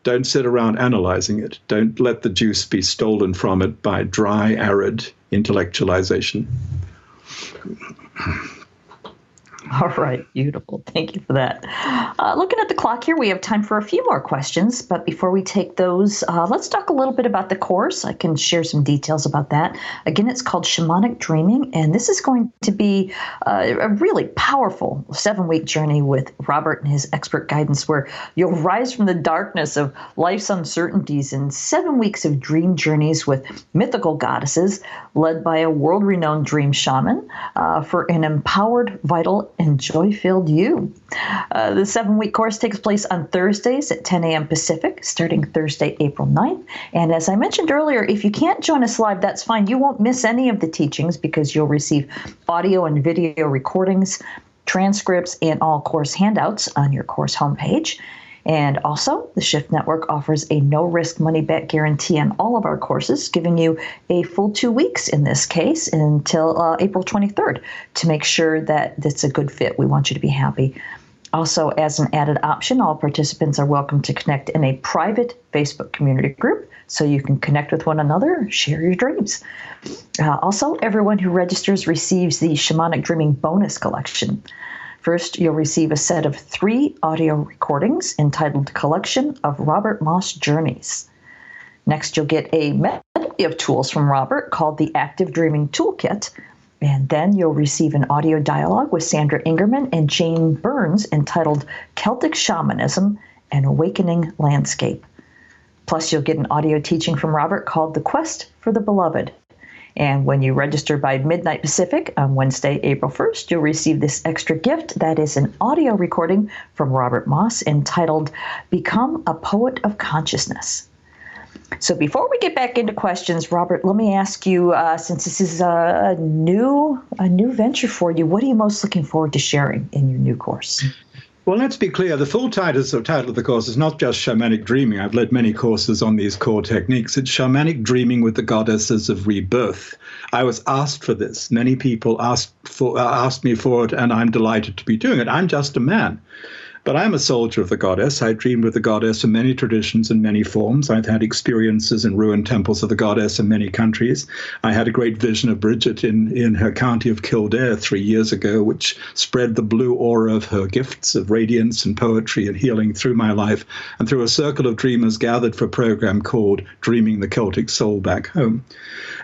Don't sit around analyzing it. Don't let the juice be stolen from it by dry, arid intellectualization. All right, beautiful. Thank you for that. Looking at the clock here, we have time for a few more questions, but before we take those, let's talk a little bit about the course. I can share some details about that. Again, it's called Shamanic Dreaming, and this is going to be a really powerful 7-week journey with Robert and his expert guidance, where you'll rise from the darkness of life's uncertainties in 7 weeks of dream journeys with mythical goddesses, led by a world-renowned dream shaman, for an empowered, vital, and joy-filled you. The 7-week course takes place on Thursdays at 10 a.m. Pacific, starting Thursday, April 9th. And as I mentioned earlier, if you can't join us live, that's fine. You won't miss any of the teachings because you'll receive audio and video recordings, transcripts, and all course handouts on your course homepage. And also, the Shift Network offers a no-risk money-back guarantee on all of our courses, giving you a full 2 weeks in this case until April 23rd to make sure that it's a good fit. We want you to be happy. Also, as an added option, all participants are welcome to connect in a private Facebook community group so you can connect with one another, share your dreams. Also, everyone who registers receives the Shamanic Dreaming bonus collection. First, you'll receive a set of 3 audio recordings entitled Collection of Robert Moss Journeys. Next, you'll get a medley of tools from Robert called the Active Dreaming Toolkit. And then you'll receive an audio dialogue with Sandra Ingerman and Jane Burns entitled Celtic Shamanism, an Awakening Landscape. Plus, you'll get an audio teaching from Robert called The Quest for the Beloved. And when you register by midnight Pacific on Wednesday, April 1st, you'll receive this extra gift that is an audio recording from Robert Moss entitled Become a Poet of Consciousness. So before we get back into questions, Robert, let me ask you, since this is a new venture for you, what are you most looking forward to sharing in your new course? Well, let's be clear. The full title of the course is not just Shamanic Dreaming. I've led many courses on these core techniques. It's Shamanic Dreaming with the Goddesses of Rebirth. I was asked for this. Many people asked me for it, and I'm delighted to be doing it. I'm just a man. But I'm a soldier of the goddess. I dreamed with the goddess in many traditions and many forms. I've had experiences in ruined temples of the goddess in many countries. I had a great vision of Bridget in her county of Kildare 3 years ago, which spread the blue aura of her gifts of radiance and poetry and healing through my life and through a circle of dreamers gathered for a program called Dreaming the Celtic Soul Back Home.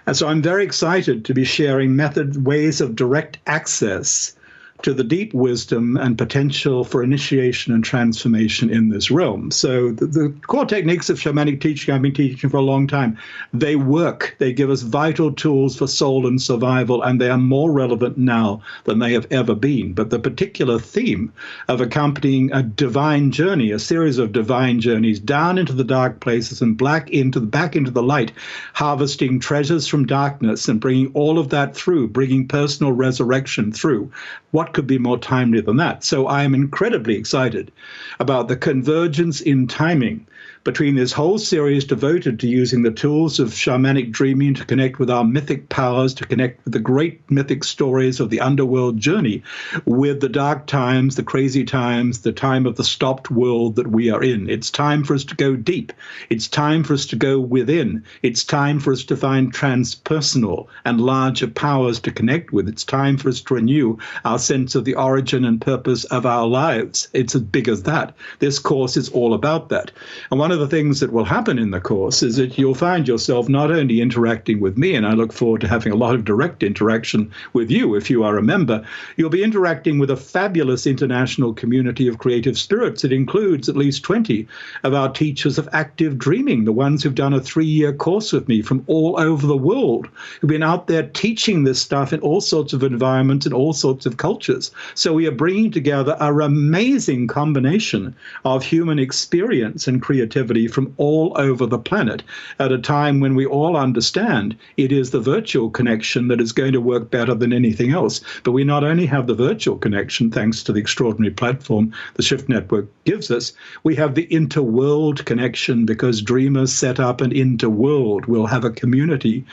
And so I'm very excited to be sharing ways of direct access to the deep wisdom and potential for initiation and transformation in this realm. So the core techniques of shamanic teaching I've been teaching for a long time, they work. They give us vital tools for soul and survival, and they are more relevant now than they have ever been. But the particular theme of accompanying a divine journey, a series of divine journeys down into the dark places and back into the light, harvesting treasures from darkness and bringing all of that through, bringing personal resurrection through. What could be more timely than that? So I am incredibly excited about the convergence in timing between this whole series devoted to using the tools of shamanic dreaming to connect with our mythic powers, to connect with the great mythic stories of the underworld journey, with the dark times, the crazy times, the time of the stopped world that we are in. It's time for us to go deep. It's time for us to go within. It's time for us to find transpersonal and larger powers to connect with. It's time for us to renew our sense of the origin and purpose of our lives. It's as big as that. This course is all about that. And one of the things that will happen in the course is that you'll find yourself not only interacting with me, and I look forward to having a lot of direct interaction with you if you are a member, you'll be interacting with a fabulous international community of creative spirits. It includes at least 20 of our teachers of active dreaming, the ones who've done a 3-year course with me from all over the world, who've been out there teaching this stuff in all sorts of environments and all sorts of cultures. So we are bringing together an amazing combination of human experience and creativity from all over the planet at a time when we all understand it is the virtual connection that is going to work better than anything else. But we not only have the virtual connection, thanks to the extraordinary platform the Shift Network gives us, we have the interworld connection because dreamers set up an interworld. We'll have a community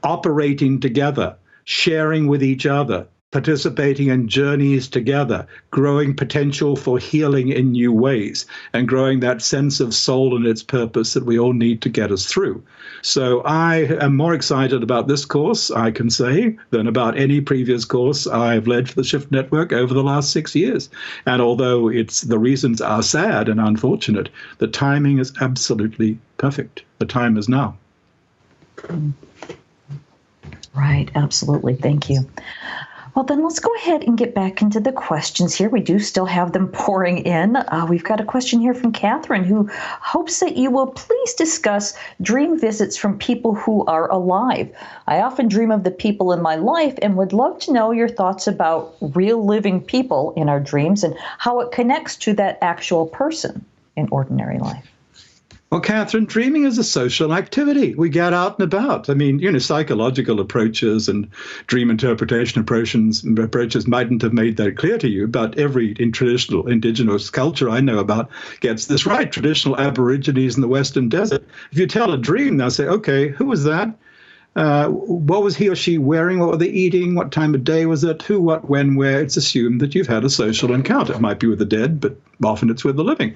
operating together, sharing with each other, participating in journeys together, growing potential for healing in new ways, and growing that sense of soul and its purpose that we all need to get us through. So I am more excited about this course, I can say, than about any previous course I've led for the Shift Network over the last 6 years. And although the reasons are sad and unfortunate, the timing is absolutely perfect. The time is now. Right, absolutely. Thank you. Well, then let's go ahead and get back into the questions here. We do still have them pouring in. We've got a question here from Catherine, who hopes that you will please discuss dream visits from people who are alive. I often dream of the people in my life and would love to know your thoughts about real living people in our dreams and how it connects to that actual person in ordinary life. Well, Catherine, dreaming is a social activity. We get out and about. I mean, psychological approaches and dream interpretation approaches mightn't have made that clear to you, but every traditional indigenous culture I know about gets this right. Traditional Aborigines in the Western Desert. If you tell a dream, they'll say, okay, who was that? What was he or she wearing? What were they eating? What time of day was it? Who, what, when, where? It's assumed that you've had a social encounter. It might be with the dead, but often it's with the living.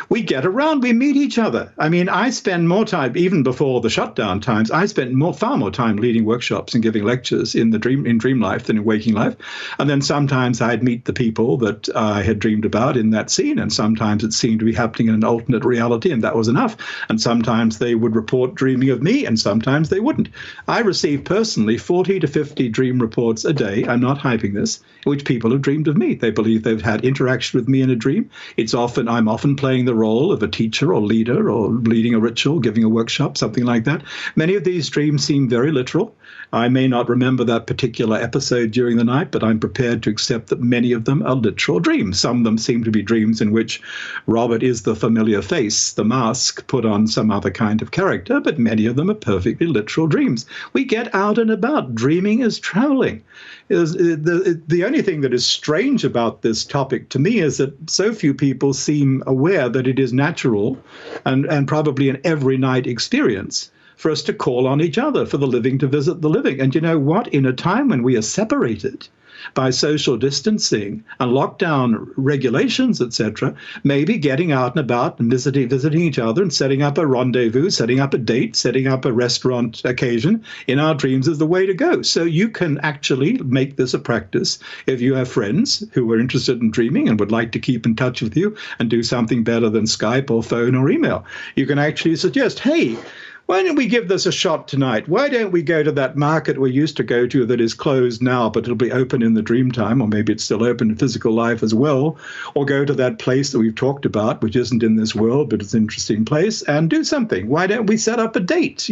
We get around. We meet each other. I mean, I spend more time, even before the shutdown times, I spent far more time leading workshops and giving lectures in dream life than in waking life. And then sometimes I'd meet the people that I had dreamed about in that scene, and sometimes it seemed to be happening in an alternate reality, and that was enough. And sometimes they would report dreaming of me, and sometimes they wouldn't. I receive personally 40 to 50 dream reports a day, I'm not hyping this, in which people have dreamed of me. They believe they've had interaction with me in a dream. I'm often playing the role of a teacher or leader or leading a ritual, giving a workshop, something like that. Many of these dreams seem very literal. I may not remember that particular episode during the night, but I'm prepared to accept that many of them are literal dreams. Some of them seem to be dreams in which Robert is the familiar face, the mask put on some other kind of character, but many of them are perfectly literal dreams. We get out and about. Dreaming is traveling. The only thing that is strange about this topic to me is that so few people seem aware that it is natural and probably an every night experience for us to call on each other, for the living to visit the living. And you know what? In a time when we are separated by social distancing and lockdown regulations, etc., maybe getting out and about and visiting each other and setting up a rendezvous, setting up a date, setting up a restaurant occasion in our dreams is the way to go. So you can actually make this a practice if you have friends who are interested in dreaming and would like to keep in touch with you and do something better than Skype or phone or email. You can actually suggest, hey, why don't we give this a shot tonight? Why don't we go to that market we used to go to that is closed now, but it'll be open in the dream time, or maybe it's still open in physical life as well, or go to that place that we've talked about, which isn't in this world, but it's an interesting place, and do something. Why don't we set up a date,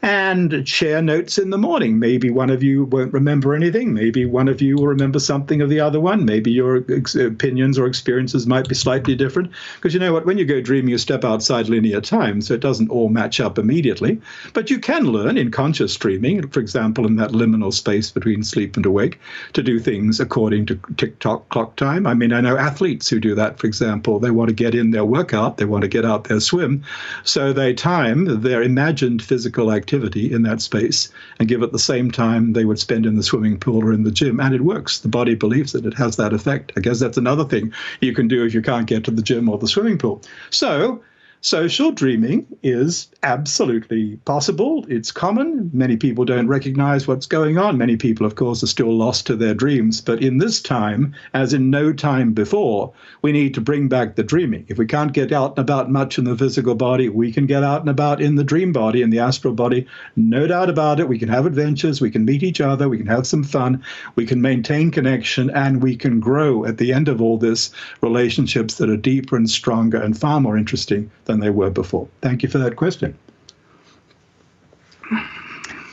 and share notes in the morning? Maybe one of you won't remember anything. Maybe one of you will remember something of the other one. Maybe your opinions or experiences might be slightly different. Because you know what? When you go dreaming, you step outside linear time, so it doesn't all match up immediately, but you can learn in conscious dreaming, for example, in that liminal space between sleep and awake, to do things according to tick-tock clock time. I mean, I know athletes who do that, for example. They want to get in their workout, they want to get out their swim, so they time their imagined physical activity in that space and give it the same time they would spend in the swimming pool or in the gym, and it works. The body believes it has that effect. I guess that's another thing you can do if you can't get to the gym or the swimming pool. So social dreaming is absolutely possible. It's common. Many people don't recognize what's going on. Many people, of course, are still lost to their dreams. But in this time, as in no time before, we need to bring back the dreaming. If we can't get out and about much in the physical body, we can get out and about in the dream body, in the astral body. No doubt about it. We can have adventures. We can meet each other. We can have some fun. We can maintain connection, and we can grow at the end of all this relationships that are deeper and stronger and far more interesting than they were before. Thank you for that question.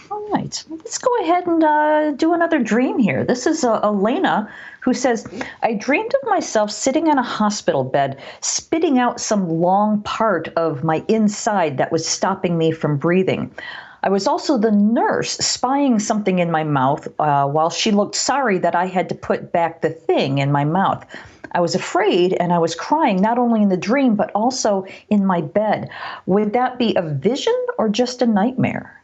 All right. Let's go ahead and do another dream here. This is Elena, who says, I dreamed of myself sitting on a hospital bed, spitting out some long part of my inside that was stopping me from breathing. I was also the nurse spying something in my mouth while she looked sorry that I had to put back the thing in my mouth. I was afraid and I was crying not only in the dream, but also in my bed. Would that be a vision or just a nightmare?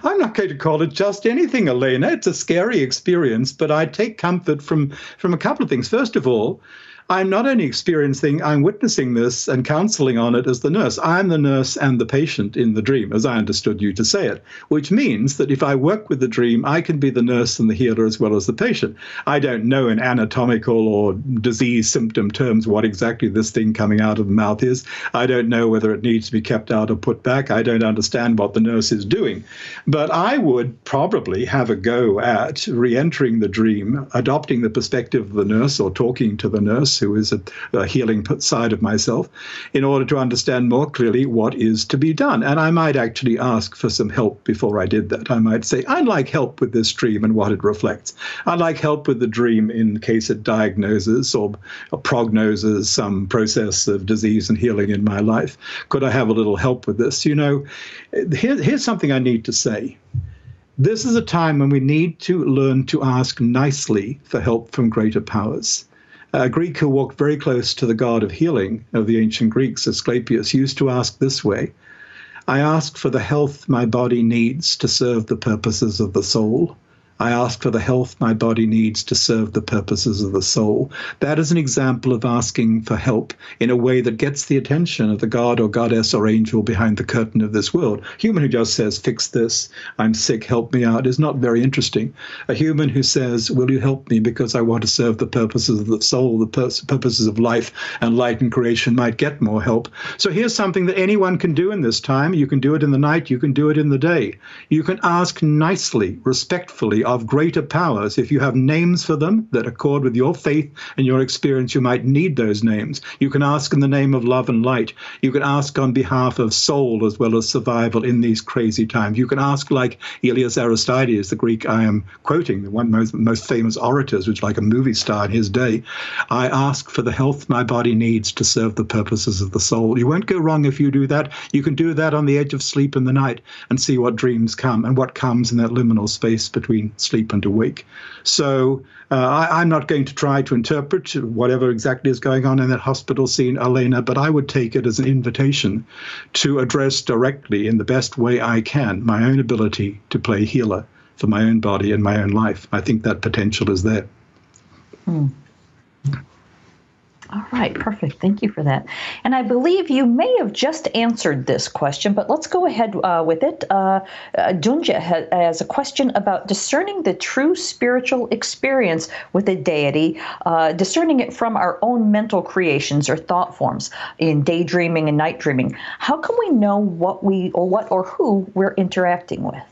I'm not going to call it just anything, Elena. It's a scary experience, but I take comfort from a couple of things. First of all, I'm not only experiencing, I'm witnessing this and counseling on it as the nurse. I'm the nurse and the patient in the dream, as I understood you to say it, which means that if I work with the dream, I can be the nurse and the healer as well as the patient. I don't know in anatomical or disease symptom terms what exactly this thing coming out of the mouth is. I don't know whether it needs to be kept out or put back. I don't understand what the nurse is doing. But I would probably have a go at re-entering the dream, adopting the perspective of the nurse or talking to the nurse, who is a healing side of myself, in order to understand more clearly what is to be done. And I might actually ask for some help before I did that. I might say, I'd like help with this dream and what it reflects. I'd like help with the dream in case it diagnoses or prognoses some process of disease and healing in my life. Could I have a little help with this? Here's something I need to say. This is a time when we need to learn to ask nicely for help from greater powers. A Greek who walked very close to the god of healing of the ancient Greeks, Asclepius, used to ask this way: I ask for the health my body needs to serve the purposes of the soul. I ask for the health my body needs to serve the purposes of the soul. That is an example of asking for help in a way that gets the attention of the god or goddess or angel behind the curtain of this world. A human who just says, fix this, I'm sick, help me out, is not very interesting. A human who says, will you help me because I want to serve the purposes of the soul, the purposes of life and light and creation, might get more help. So here's something that anyone can do in this time. You can do it in the night, you can do it in the day. You can ask nicely, respectfully, of greater powers. If you have names for them that accord with your faith and your experience, you might need those names. You can ask in the name of love and light. You can ask on behalf of soul as well as survival in these crazy times. You can ask like Elias Aristides, the Greek I am quoting, the one most famous orators, which like a movie star in his day. I ask for the health my body needs to serve the purposes of the soul. You won't go wrong if you do that. You can do that on the edge of sleep in the night and see what dreams come and what comes in that liminal space between sleep and awake. So I'm not going to try to interpret whatever exactly is going on in that hospital scene, Elena, but I would take it as an invitation to address directly in the best way I can my own ability to play healer for my own body and my own life. I think that potential is there. All right, perfect. Thank you for that. And I believe you may have just answered this question, but let's go ahead with it. Dunja has a question about discerning the true spiritual experience with a deity, discerning it from our own mental creations or thought forms in daydreaming and night dreaming. How can we know what or who we're interacting with?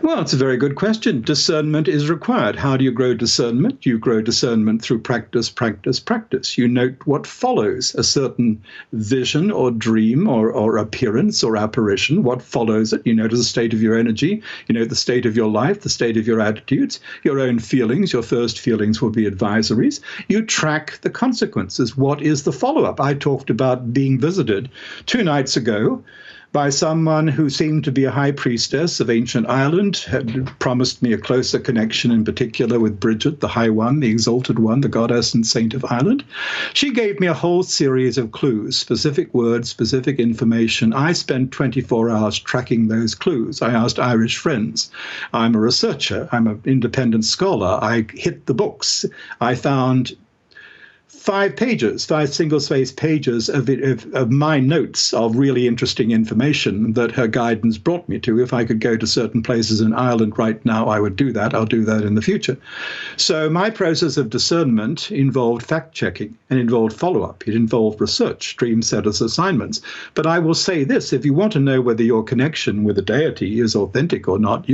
Well, it's a very good question. Discernment is required. How do you grow discernment? You grow discernment through practice, practice, practice. You note what follows a certain vision or dream or appearance or apparition, what follows it. You notice the state of your energy. You know the state of your life, the state of your attitudes, your own feelings. Your first feelings will be advisories. You track the consequences. What is the follow-up? I talked about being visited 2 nights ago by someone who seemed to be a high priestess of ancient Ireland, had promised me a closer connection, in particular with Bridget, the High One, the Exalted One, the goddess and saint of Ireland. She gave me a whole series of clues, specific words, specific information. I spent 24 hours tracking those clues. I asked Irish friends. I'm a researcher. I'm an independent scholar. I hit the books. I found 5 single-spaced pages of my notes of really interesting information that her guidance brought me to. If I could go to certain places in Ireland right now, I would do that. I'll do that in the future. So my process of discernment involved fact-checking and involved follow-up. It involved research, dream setters assignments. But I will say this, if you want to know whether your connection with a deity is authentic or not,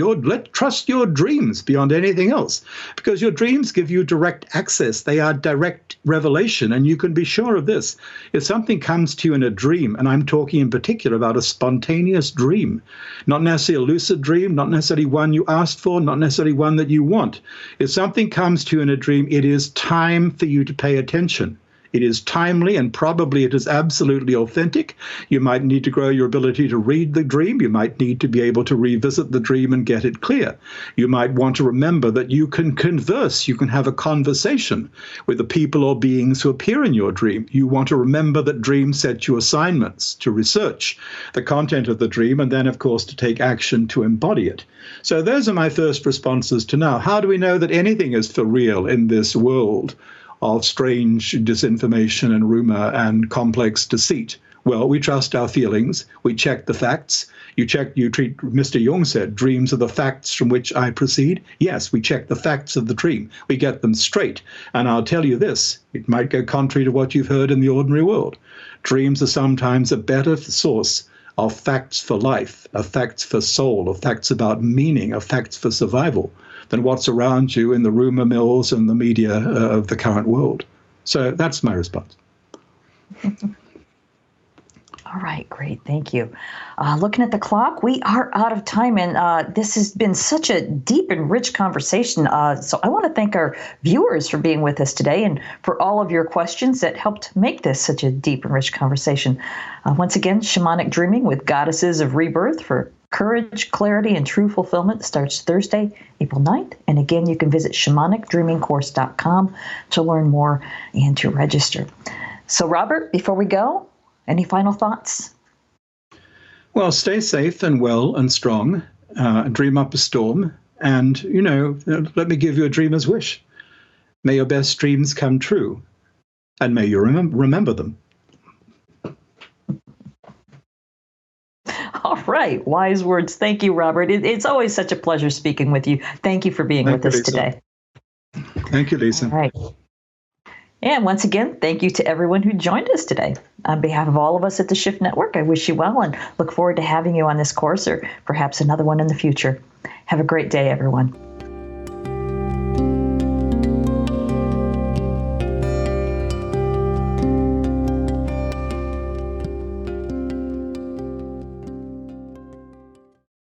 trust your dreams beyond anything else, because your dreams give you direct access. They are direct revelation. And you can be sure of this. If something comes to you in a dream, and I'm talking in particular about a spontaneous dream, not necessarily a lucid dream, not necessarily one you asked for, not necessarily one that you want. If something comes to you in a dream, it is time for you to pay attention. It is timely, and probably it is absolutely authentic. You might need to grow your ability to read the dream. You might need to be able to revisit the dream and get it clear. You might want to remember that you can converse. You can have a conversation with the people or beings who appear in your dream. You want to remember that dreams set you assignments to research the content of the dream, and then, of course, to take action to embody it. So those are my first responses to now. How do we know that anything is for real in this world of strange disinformation and rumor and complex deceit? Well, we trust our feelings. We check the facts. You treat, Mr. Jung said, dreams are the facts from which I proceed. Yes, we check the facts of the dream. We get them straight. And I'll tell you this, it might go contrary to what you've heard in the ordinary world. Dreams are sometimes a better source of facts for life, of facts for soul, of facts about meaning, of facts for survival, than what's around you in the rumor mills and the media of the current world. So that's my response. All right, great. Thank you. Looking at the clock, we are out of time, and this has been such a deep and rich conversation. So I want to thank our viewers for being with us today and for all of your questions that helped make this such a deep and rich conversation. Once again, Shamanic Dreaming with Goddesses of Rebirth for Courage, Clarity, and True Fulfillment starts Thursday, April 9th. And again, you can visit shamanicdreamingcourse.com to learn more and to register. So, Robert, before we go, any final thoughts? Well, stay safe and well and strong. Dream up a storm. And, let me give you a dreamer's wish. May your best dreams come true. And may you remember them. All right. Wise words. Thank you, Robert. It's always such a pleasure speaking with you. Thank you for being with us today. Thank you, Lisa. All right. And once again, thank you to everyone who joined us today. On behalf of all of us at the Shift Network, I wish you well and look forward to having you on this course or perhaps another one in the future. Have a great day, everyone.